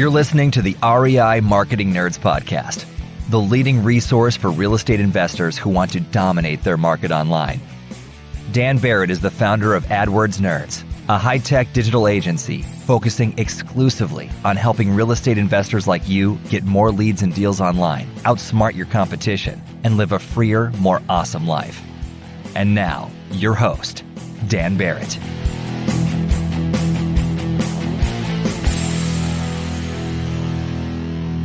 You're listening to the REI Marketing Nerds Podcast, the leading resource for real estate investors who want to dominate their market online. Dan Barrett is the founder of AdWords Nerds, a high-tech digital agency focusing exclusively on helping real estate investors like you get more leads and deals online, outsmart your competition, and live a freer, more awesome life. And now, your host, Dan Barrett.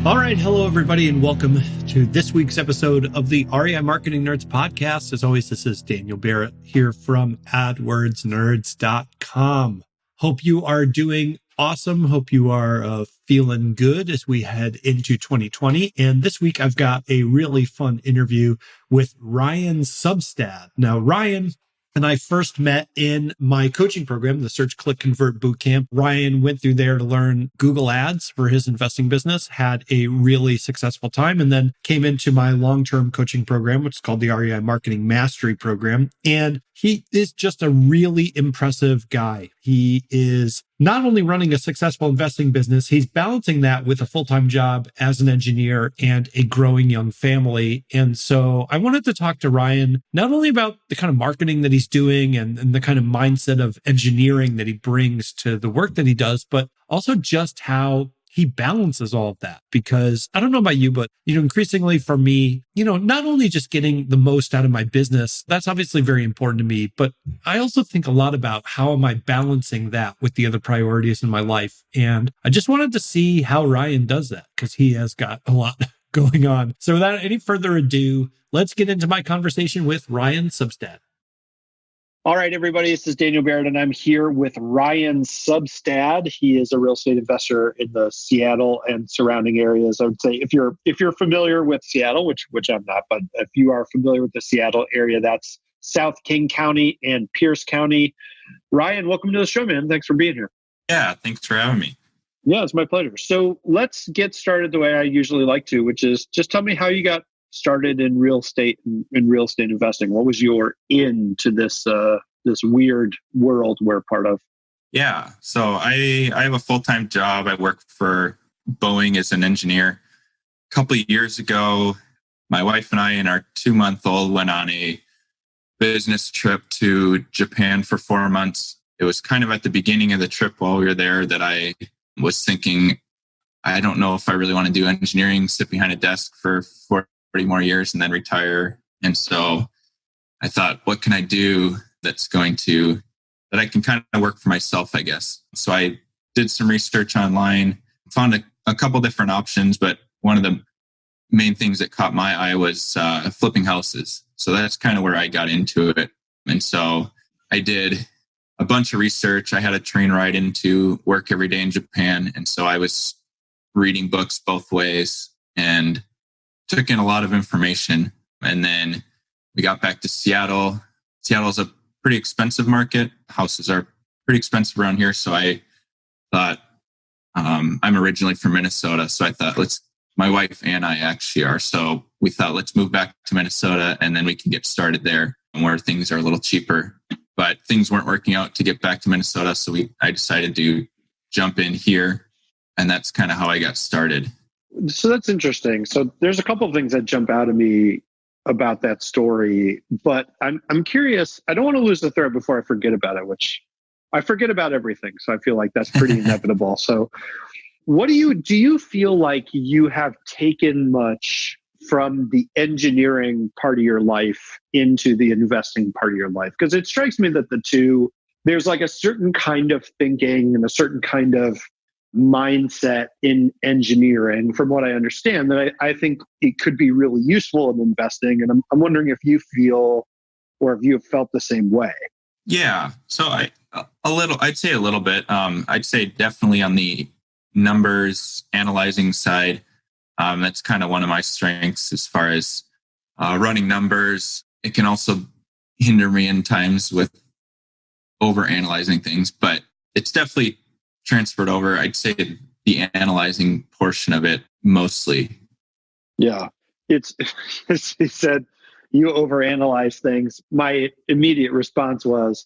All right. Hello, everybody, and welcome to this week's episode of the REI Marketing Nerds Podcast. As always, this is Daniel Barrett here from AdWordsNerds.com. Hope you are doing awesome. Hope you are feeling good as we head into 2020. And this week, I've got a really fun interview with Ryan Substand. Now, Ryan and I first met in my coaching program, the Search, Click, Convert Bootcamp. Ryan went through there to learn Google Ads for his investing business, had a really successful time, and then came into my long-term coaching program, which is called the REI Marketing Mastery Program. And he is just a really impressive guy. He is not only running a successful investing business, he's balancing that with a full-time job as an engineer and a growing young family. And so I wanted to talk to Ryan, not only about the kind of marketing that he's doing and the kind of mindset of engineering that he brings to the work that he does, but also just how he balances all of that. Because I don't know about you, but, increasingly for me, not only just getting the most out of my business, that's obviously very important to me, but I also think a lot about how am I balancing that with the other priorities in my life. And I just wanted to see how Ryan does that because he has got a lot going on. So without any further ado, let's get into my conversation with Ryan Substand. All right, everybody, this is Daniel Barrett, and I'm here with Ryan Substand. He is a real estate investor in the Seattle and surrounding areas. I would say if you're familiar with Seattle, which I'm not, but if you are familiar with the Seattle area, that's South King County and Pierce County. Ryan, welcome to the show, man. Thanks for being here. Yeah, thanks for having me. Yeah, it's my pleasure. So let's get started the way I usually like to, which is just tell me how you got started in real estate and in real estate investing. What was your into this weird world we're part of? Yeah, so I have a full-time job. I work for Boeing as an engineer. A couple of years ago, my wife and I and our 2-month-old went on a business trip to Japan for 4 months. It was kind of at the beginning of the trip while we were there that I was thinking, I don't know if I really want to do engineering, sit behind a desk for 40 more years and then retire. And so I thought, what can I do that I can kind of work for myself, I guess. So I did some research online, found a couple different options, but one of the main things that caught my eye was flipping houses. So that's kind of where I got into it. And so I did a bunch of research. I had a train ride into work every day in Japan. And so I was reading books both ways and took in a lot of information. And then we got back to Seattle. Seattle's a pretty expensive market. Houses are pretty expensive around here. So I thought, I'm originally from Minnesota. So I thought, my wife and I actually are. So we thought, let's move back to Minnesota and then we can get started there where things are a little cheaper. But things weren't working out to get back to Minnesota. So I decided to jump in here. And that's kind of how I got started. So that's interesting. So there's a couple of things that jump out at me about that story, but I'm curious. I don't want to lose the thread before I forget about it, which I forget about everything. So I feel like that's pretty inevitable. So do you feel like you have taken much from the engineering part of your life into the investing part of your life? Because it strikes me that there's like a certain kind of thinking and a certain kind of mindset in engineering, from what I understand, that I think it could be really useful in investing. And I'm wondering if you feel, or if you have felt the same way. Yeah. So I'd say a little bit. I'd say definitely on the numbers analyzing side. That's kind of one of my strengths as far as running numbers. It can also hinder me in times with over analyzing things, but it's definitely transferred over. I'd say the analyzing portion of it mostly. Yeah. He said, you overanalyze things. My immediate response was,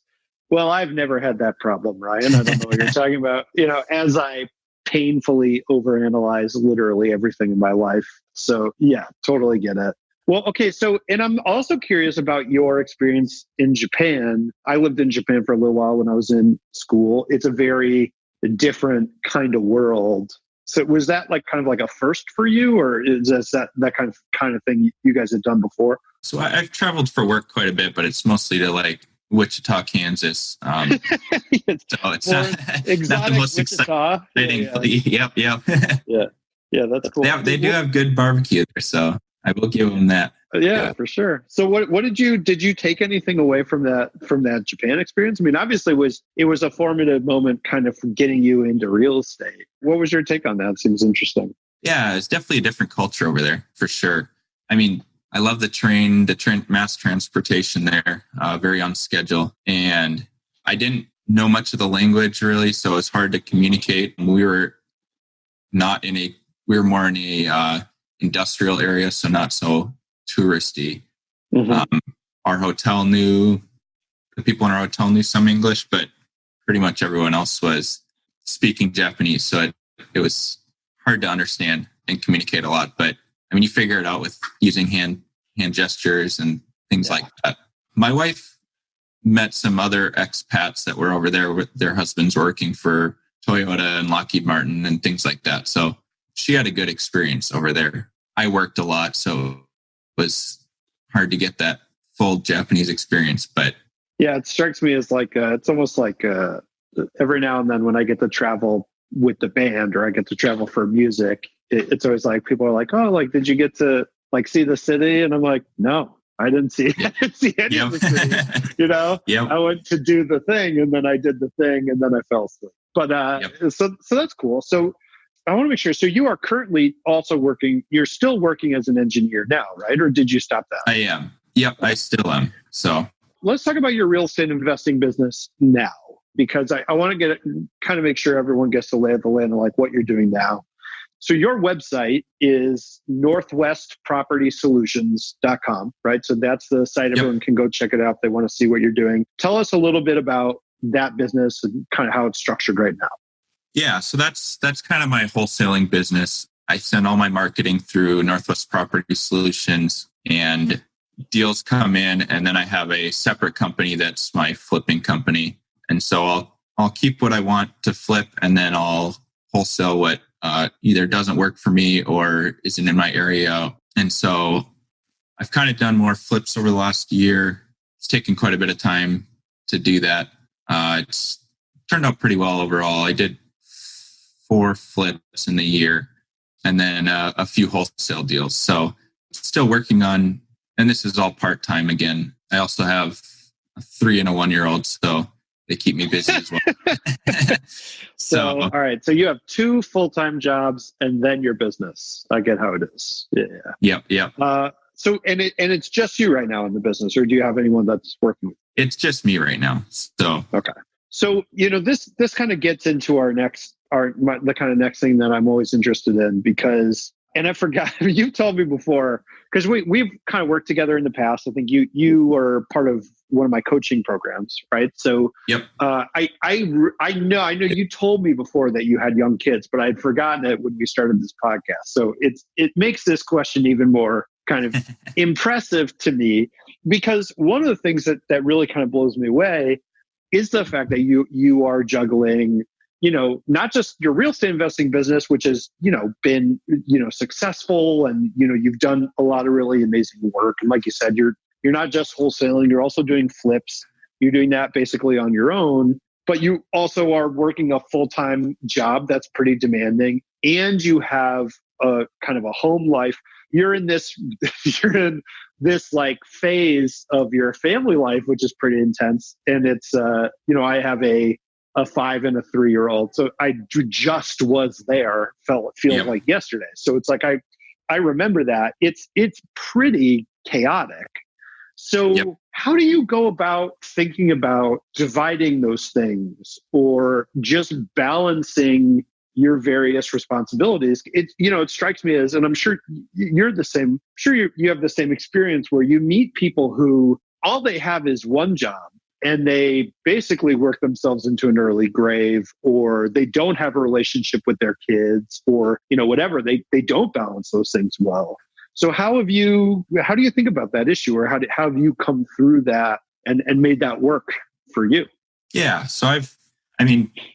well, I've never had that problem, Ryan. I don't know what you're talking about. As I painfully overanalyze literally everything in my life. So yeah, totally get it. Well, okay. So, and I'm also curious about your experience in Japan. I lived in Japan for a little while when I was in school. It's a very different kind of world. So was that like kind of like a first for you, or is that kind of thing you guys had done before? So I've traveled for work quite a bit, but it's mostly to like Wichita, Kansas. So it's not the most Wichita. exciting. Yep. Yeah, that's cool. They do have good barbecue there, so I will give them that. Yeah, for sure. So what did you take anything away from that Japan experience? I mean, obviously it was a formative moment kind of for getting you into real estate. What was your take on that? It seems interesting. Yeah, it's definitely a different culture over there for sure. I mean, I love the train mass transportation there, very on schedule. And I didn't know much of the language really, so it's hard to communicate. We were more in a industrial area, so not so touristy. Mm-hmm. The people in our hotel knew some English, but pretty much everyone else was speaking Japanese. So it was hard to understand and communicate a lot. But I mean, you figure it out with using hand gestures and things like that. My wife met some other expats that were over there with their husbands working for Toyota and Lockheed Martin and things like that. So she had a good experience over there. I worked a lot, so it was hard to get that full Japanese experience. But yeah, it strikes me as like it's almost like every now and then when I get to travel with the band or I get to travel for music, it's always like people are like, "Oh, like did you get to like see the city?" And I'm like, "No, I didn't see any of the city." You know, I went to do the thing, and then I did the thing, and then I fell asleep. But so that's cool. So I want to make sure. So you are currently also working. You're still working as an engineer now, right? Or did you stop that? I am. Yep, I still am. So let's talk about your real estate investing business now, because I want to kind of make sure everyone gets the lay of the land of like what you're doing now. So your website is northwestpropertysolutions.com, right? So that's the site. Everyone can go check it out if they want to see what you're doing. Tell us a little bit about that business and kind of how it's structured right now. Yeah, so that's kind of my wholesaling business. I send all my marketing through Northwest Property Solutions, and deals come in, and then I have a separate company that's my flipping company. And so I'll keep what I want to flip, and then I'll wholesale what either doesn't work for me or isn't in my area. And so I've kind of done more flips over the last year. It's taken quite a bit of time to do that. It's turned out pretty well overall. I did 4 flips in the year and then a few wholesale deals. So still working on, and this is all part-time again. I also have a 3 and a 1-year-old, so they keep me busy as well. So all right. So you have 2 full-time jobs and then your business. I get how it is. Yeah. Yep. So, and it's just you right now in the business, or do you have anyone that's working with you? It's just me right now. So, okay. So, this kind of gets into the kind of next thing that I'm always interested in, because, and I forgot, you've told me before, because we've kind of worked together in the past. I think you were part of one of my coaching programs, right? So I know you told me before that you had young kids, but I'd forgotten it when we started this podcast. So it makes this question even more kind of impressive to me, because one of the things that really kind of blows me away is the fact that you are juggling, not just your real estate investing business, which has, been, successful, and, you've done a lot of really amazing work. And like you said, you're not just wholesaling, you're also doing flips. You're doing that basically on your own, but you also are working a full-time job that's pretty demanding, and you have a kind of a home life. You're in this like phase of your family life, which is pretty intense. And it's, I have a 5 and a 3-year-old. So I just was there, feels like yesterday. So it's like, I remember that it's pretty chaotic. So how do you go about thinking about dividing those things, or just balancing your various responsibilities? It strikes me as, and I'm sure you're the same, you have the same experience, where you meet people who all they have is one job, and they basically work themselves into an early grave, or they don't have a relationship with their kids, or, whatever, they don't balance those things well. So how do you think about that issue, or how have you come through that and made that work for you? Yeah. So I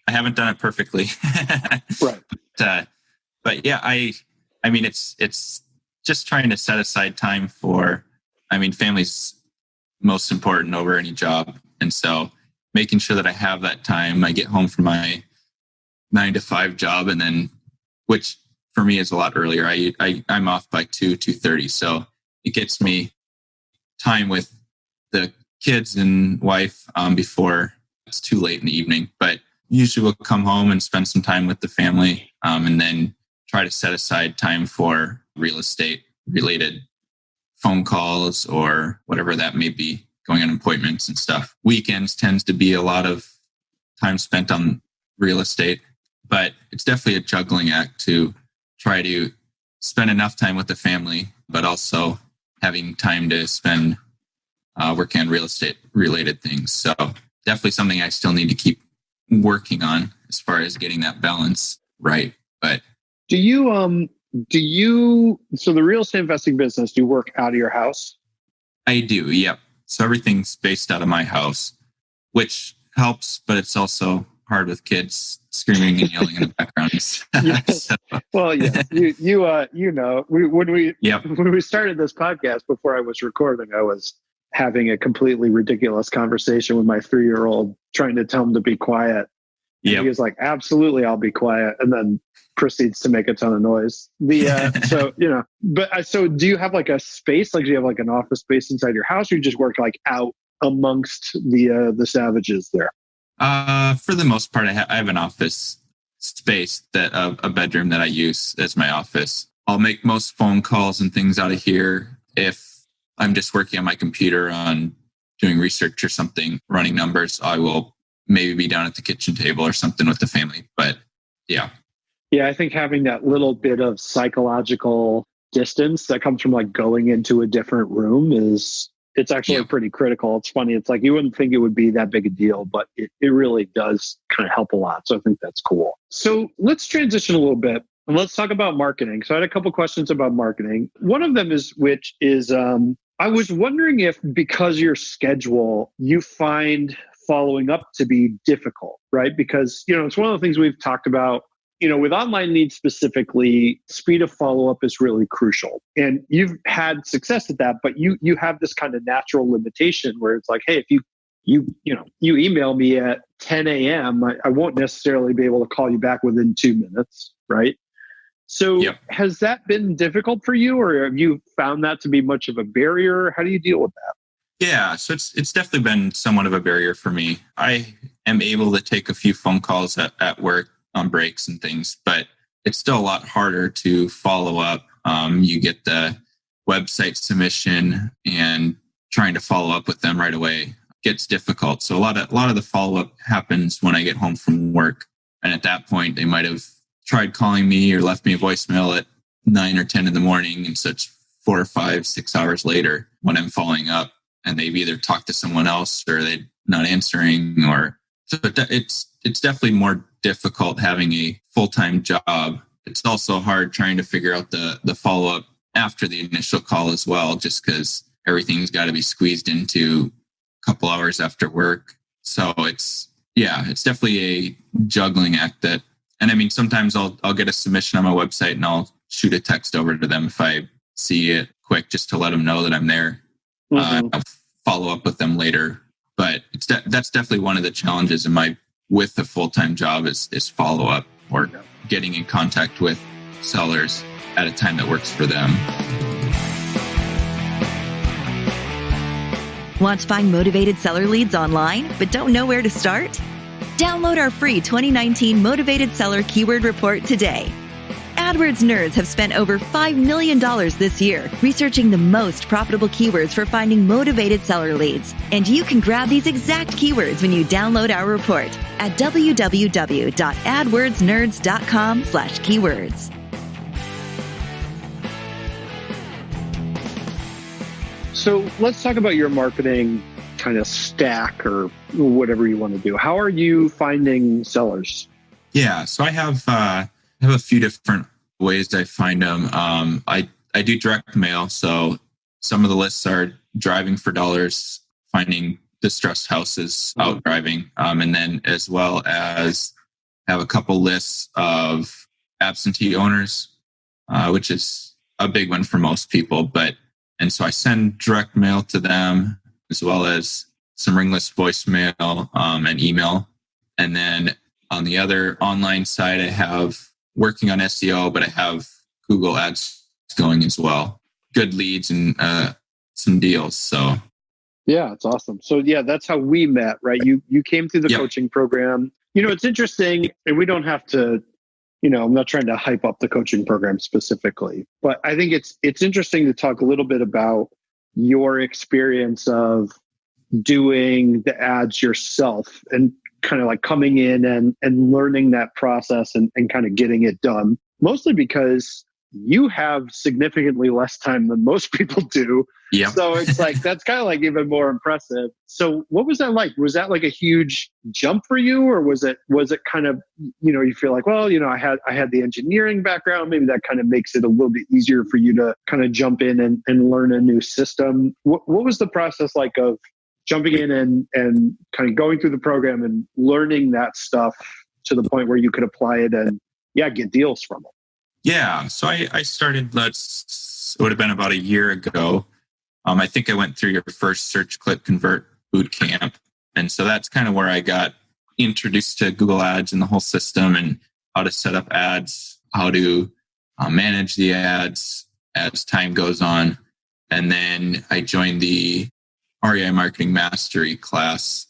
haven't done it perfectly. Right. But yeah, it's just trying to set aside time for, family's most important over any job. And so making sure that I have that time. I get home from my 9 to 5 job, and then, which for me is a lot earlier. I'm off by 2:30. So it gets me time with the kids and wife before it's too late in the evening. But usually we'll come home and spend some time with the family, and then try to set aside time for real estate related phone calls or whatever that may be, going on appointments and stuff. Weekends tends to be a lot of time spent on real estate, but it's definitely a juggling act to try to spend enough time with the family, but also having time to spend working on real estate related things. So definitely something I still need to keep working on as far as getting that balance right. But so the real estate investing business, do you work out of your house? I do. Yep. So everything's based out of my house, which helps, but it's also hard with kids screaming and yelling in the background. Yes. So, well, yeah, when we started this podcast, before I was recording, I was having a completely ridiculous conversation with my 3-year-old, trying to tell him to be quiet. He was like, absolutely, I'll be quiet. And then proceeds to make a ton of noise. So do you have like a space? Like, do you have like an office space inside your house, or you just work like out amongst the savages there? For the most part, I have an office space, that a bedroom that I use as my office. I'll make most phone calls and things out of here. If I'm just working on my computer on doing research or something, running numbers, I will maybe be down at the kitchen table or something with the family. But yeah. Yeah, I think having that little bit of psychological distance that comes from like going into a different room it's actually pretty critical. It's funny. It's like, you wouldn't think it would be that big a deal, but it really does kind of help a lot. So I think that's cool. So let's transition a little bit and let's talk about marketing. So I had a couple questions about marketing. One of them is I was wondering if, because your schedule, you find following up to be difficult, right? Because, it's one of the things we've talked about, with online leads specifically, speed of follow-up is really crucial. And you've had success at that, but you have this kind of natural limitation where it's like, hey, if you email me at 10 a.m., I won't necessarily be able to call you back within 2 minutes, right? So has that been difficult for you, or have you found that to be much of a barrier? How do you deal with that? Yeah, so it's definitely been somewhat of a barrier for me. I am able to take a few phone calls at work on breaks and things, but it's still a lot harder to follow up. You get the website submission, and trying to follow up with them right away gets difficult. So a lot of the follow up happens when I get home from work, and at that point they might have tried calling me or left me a voicemail at 9 or 10 in the morning, and such 4 or 5, 6 hours later when I'm following up, and they've either talked to someone else or they're not answering, or so it's definitely more difficult having a full-time job. It's also hard trying to figure out the follow-up after the initial call as well, just because everything's got to be squeezed into a couple hours after work. So it's definitely a juggling act and sometimes I'll get a submission on my website and I'll shoot a text over to them if I see it quick, just to let them know that I'm there. I'll follow up with them later. But that's definitely one of the challenges with the full-time job is follow-up, or getting in contact with sellers at a time that works for them. Want to find motivated seller leads online, but don't know where to start? Download our free 2019 Motivated Seller Keyword Report today. AdWords nerds have spent over $5 million this year researching the most profitable keywords for finding motivated seller leads. And you can grab these exact keywords when you download our report at www.adwordsnerds.com/keywords. So let's talk about your marketing kind of stack or whatever you want to do. How are you finding sellers? Yeah, so I have a few different ways I find them. I do direct mail, so some of the lists are driving for dollars, finding distressed houses out driving, and then as well as have a couple lists of absentee owners, which is a big one for most people. And so I send direct mail to them as well as some ringless voicemail and email. And then on the other online side, I have working on SEO, but I have Google ads going as well. Good leads and some deals. So yeah, it's awesome. So yeah, that's how we met, right? You came through the coaching program. It's interesting, and we don't have to, I'm not trying to hype up the coaching program specifically, but I think it's interesting to talk a little bit about your experience of doing the ads yourself and kind of like coming in and learning that process and kind of getting it done, mostly because you have significantly less time than most people do. Yeah. So it's like, that's kind of like even more impressive. So what was that like? Was that like a huge jump for you, or was it kind of, you feel like, well, I had the engineering background, maybe that kind of makes it a little bit easier for you to kind of jump in and learn a new system. What was the process like of jumping in and kind of going through the program and learning that stuff to the point where you could apply it and get deals from it? Yeah. So I started, it would have been about a year ago. I think I went through your first Search, Click, Convert boot camp. And so that's kind of where I got introduced to Google Ads and the whole system and how to set up ads, how to manage the ads as time goes on. And then I joined the REI Marketing Mastery class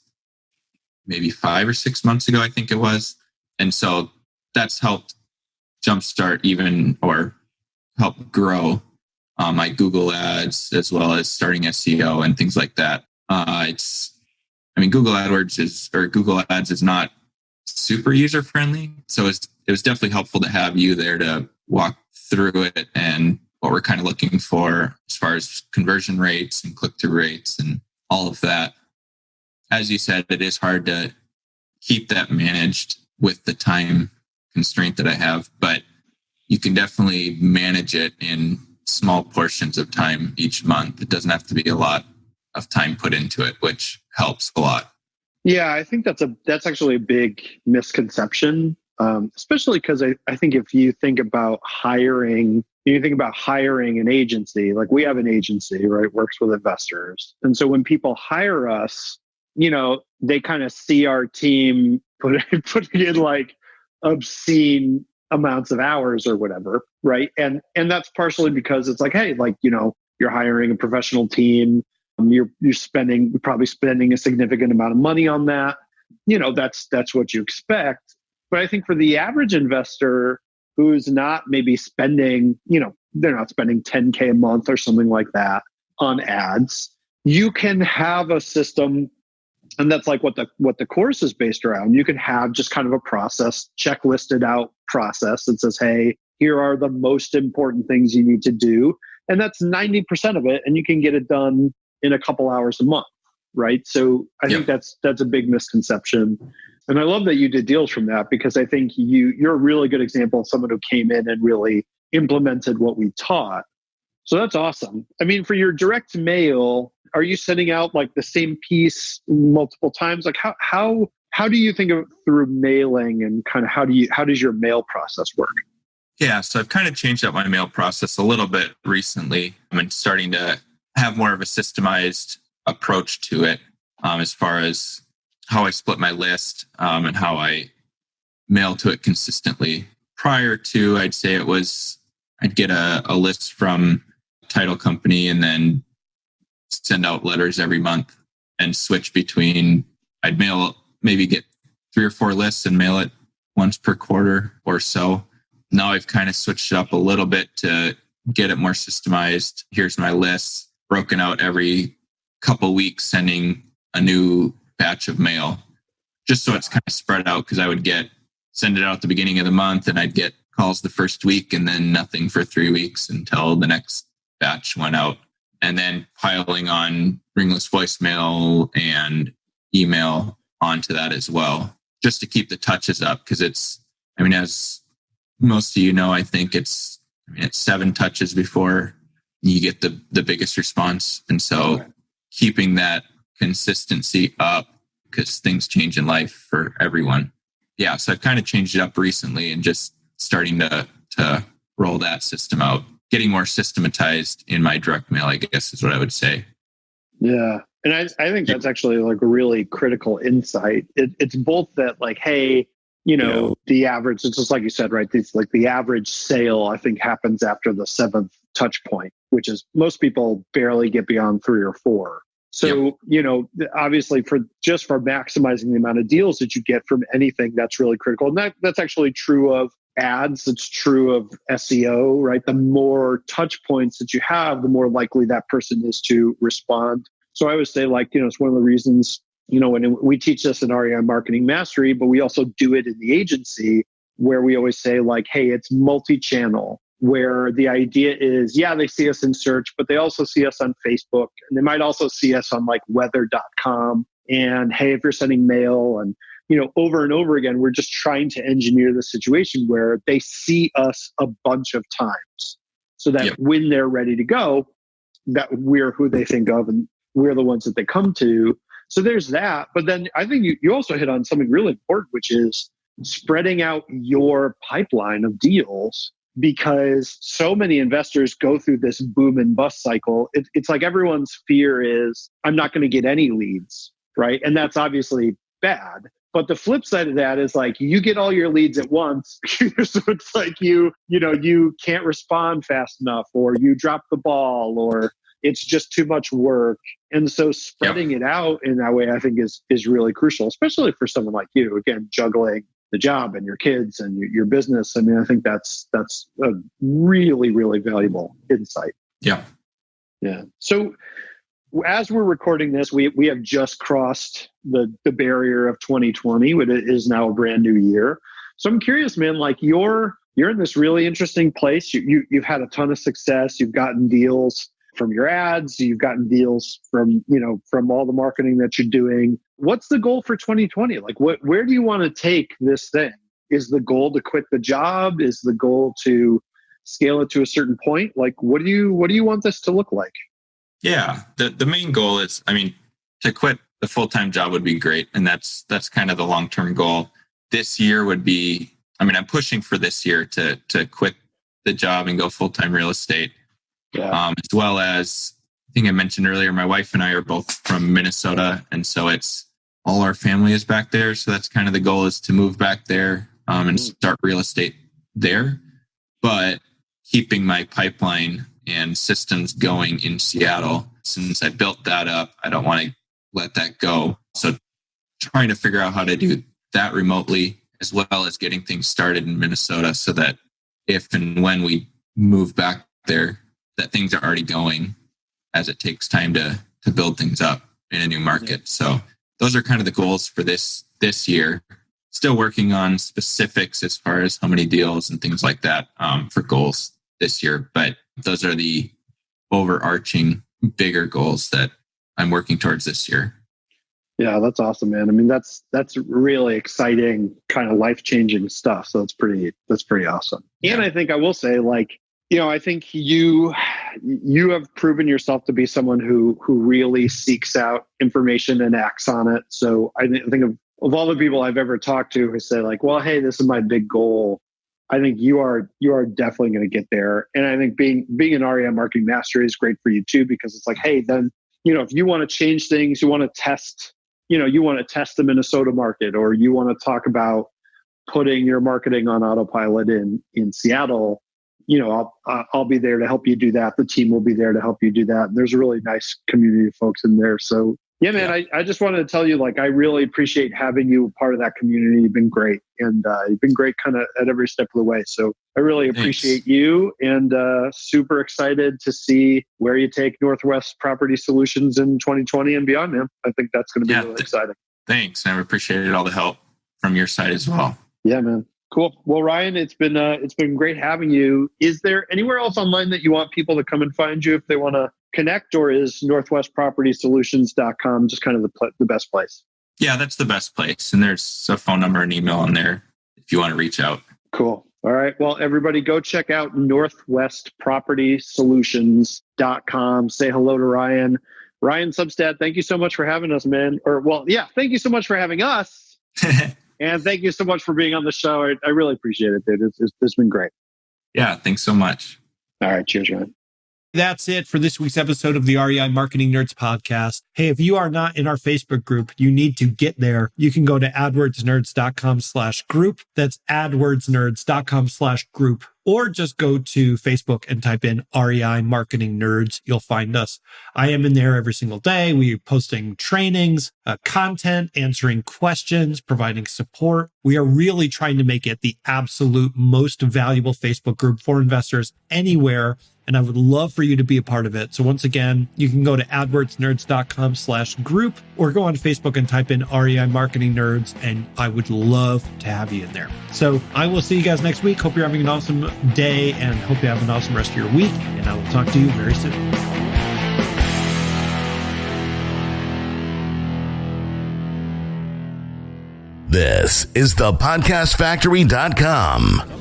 maybe 5 or 6 months ago, I think it was. And so that's helped jumpstart or help grow my Google ads, as well as starting SEO and things like that. Google Ads is not super user friendly. So it was definitely helpful to have you there to walk through it and what we're kind of looking for as far as conversion rates and click-through rates and all of that. As you said, it is hard to keep that managed with the time constraint that I have, but you can definitely manage it in small portions of time each month. It doesn't have to be a lot of time put into it, which helps a lot. Yeah, I think that's actually a big misconception, especially because I think if you think about hiring an agency, like we have an agency, right, works with investors. And so when people hire us, they kind of see our team putting in like obscene amounts of hours or whatever, right? And that's partially because it's like, hey, like, you're hiring a professional team, you're probably spending a significant amount of money on that. That's what you expect. But I think for the average investor who's not maybe spending, they're not spending $10K a month or something like that on ads, you can have a system. And that's like what the course is based around. You can have just kind of a process, checklisted out process that says, hey, here are the most important things you need to do. And that's 90% of it. And you can get it done in a couple hours a month, right? So I think that's a big misconception. And I love that you did deals from that, because I think you're a really good example of someone who came in and really implemented what we taught. So that's awesome. I mean, for your direct mail, are you sending out like the same piece multiple times? Like how do you think of it through mailing, and kind of how does your mail process work? Yeah, so I've kind of changed up my mail process a little bit recently. I'm starting to have more of a systemized approach to it, as far as how I split my list and how I mail to it consistently. Prior to, I'd say I'd get a list from a title company and then send out letters every month and switch between, I'd maybe get 3 or 4 lists and mail it once per quarter or so. Now I've kind of switched it up a little bit to get it more systemized. Here's my list, broken out every couple weeks, sending a new batch of mail, just so it's kind of spread out, because I would send it out at the beginning of the month and I'd get calls the first week and then nothing for 3 weeks until the next batch went out. and then piling on ringless voicemail and email onto that as well, just to keep the touches up. Because as most of you know, I think it's 7 touches before you get the biggest response. And so keeping that consistency up, because things change in life for everyone. Yeah, so I've kind of changed it up recently and just starting to roll that system out, getting more systematized in my direct mail, I guess is what I would say. Yeah. And I think that's actually like a really critical insight. It's both that like, hey, the average, it's just like you said, right? It's like the average sale, I think, happens after the 7th touch point, which is most people barely get beyond 3 or 4. So, obviously for maximizing the amount of deals that you get from anything, that's really critical. And that's actually true of ads. It's true of SEO, right? The more touch points that you have, the more likely that person is to respond. So I always say, like, it's one of the reasons, when we teach this in REI Marketing Mastery, but we also do it in the agency, where we always say, like, hey, it's multi-channel, where the idea is, they see us in search, but they also see us on Facebook, and they might also see us on like weather.com. And hey, if you're sending mail, and over and over again, we're just trying to engineer the situation where they see us a bunch of times, so that when they're ready to go, that we're who they think of and we're the ones that they come to. So there's that. But then I think you also hit on something really important, which is spreading out your pipeline of deals, because so many investors go through this boom and bust cycle. It's like everyone's fear is, I'm not going to get any leads, right? And that's obviously bad. But the flip side of that is like, you get all your leads at once. So it's like you can't respond fast enough, or you drop the ball, or it's just too much work. And so spreading it out in that way, I think is really crucial, especially for someone like you, again, juggling the job and your kids and your business. I mean, I think that's a really, really valuable insight. Yeah. Yeah. So as we're recording this, we have just crossed the barrier of 2020, which is now a brand new year. So I'm curious, man, like you're in this really interesting place. You've had a ton of success. You've gotten deals from your ads. You've gotten deals from all the marketing that you're doing. What's the goal for 2020? Like where do you want to take this thing? Is the goal to quit the job? Is the goal to scale it to a certain point? Like, what do you want this to look like? Yeah, the main goal is, to quit the full-time job would be great. And that's kind of the long-term goal. This year would be, I'm pushing for this year to quit the job and go full-time real estate. Yeah. As well as, I think I mentioned earlier, my wife and I are both from Minnesota. And so it's all our family is back there. So that's kind of the goal, is to move back there and start real estate there. But keeping my pipeline and systems going in Seattle. Since I built that up, I don't want to let that go. So trying to figure out how to do that remotely, as well as getting things started in Minnesota, so that if and when we move back there, that things are already going, as it takes time to build things up in a new market. So those are kind of the goals for this year. Still working on specifics as far as how many deals and things like that for goals this year. But those are the overarching bigger goals that I'm working towards this year. Yeah, that's awesome, man. That's really exciting, kind of life-changing stuff. So that's pretty awesome. Yeah. And I think I will say, like, I think you have proven yourself to be someone who really seeks out information and acts on it. So I think of all the people I've ever talked to who say like, well, hey, this is my big goal. I think you are definitely going to get there. And I think being an REI Marketing Mastery is great for you too, because it's like, hey, then, if you want to change things, you want to test, the Minnesota market, or you want to talk about putting your marketing on autopilot in Seattle, I'll be there to help you do that. The team will be there to help you do that. And there's a really nice community of folks in there. So yeah, man, I just wanted to tell you, like, I really appreciate having you part of that community. You've been great. And you've been great kind of at every step of the way. So I really appreciate you, and super excited to see where you take Northwest Property Solutions in 2020 and beyond, man. I think that's going to be really exciting. Thanks. And I appreciated all the help from your side as well. Yeah, man. Cool. Well, Ryan, it's been great having you. Is there anywhere else online that you want people to come and find you if they want to connect, or is northwestpropertysolutions.com just kind of the best place? Yeah, that's the best place. And there's a phone number and email on there if you want to reach out. Cool. All right. Well, everybody go check out northwestpropertysolutions.com. Say hello to Ryan. Ryan Substand, thank you so much for having us, man. Thank you so much for having us. And thank you so much for being on the show. I really appreciate it, dude. It's been great. Yeah, thanks so much. All right. Cheers, Ryan. That's it for this week's episode of the REI Marketing Nerds podcast. Hey, if you are not in our Facebook group, you need to get there. You can go to adwordsnerds.com/group. That's adwordsnerds.com/group. Or just go to Facebook and type in REI Marketing Nerds. You'll find us. I am in there every single day. We're posting trainings, content, answering questions, providing support. We are really trying to make it the absolute most valuable Facebook group for investors anywhere. And I would love for you to be a part of it. So once again, you can go to adwordsnerds.com/group or go on Facebook and type in REI Marketing Nerds. And I would love to have you in there. So I will see you guys next week. Hope you're having an awesome day and hope you have an awesome rest of your week. And I will talk to you very soon. This is thepodcastfactory.com.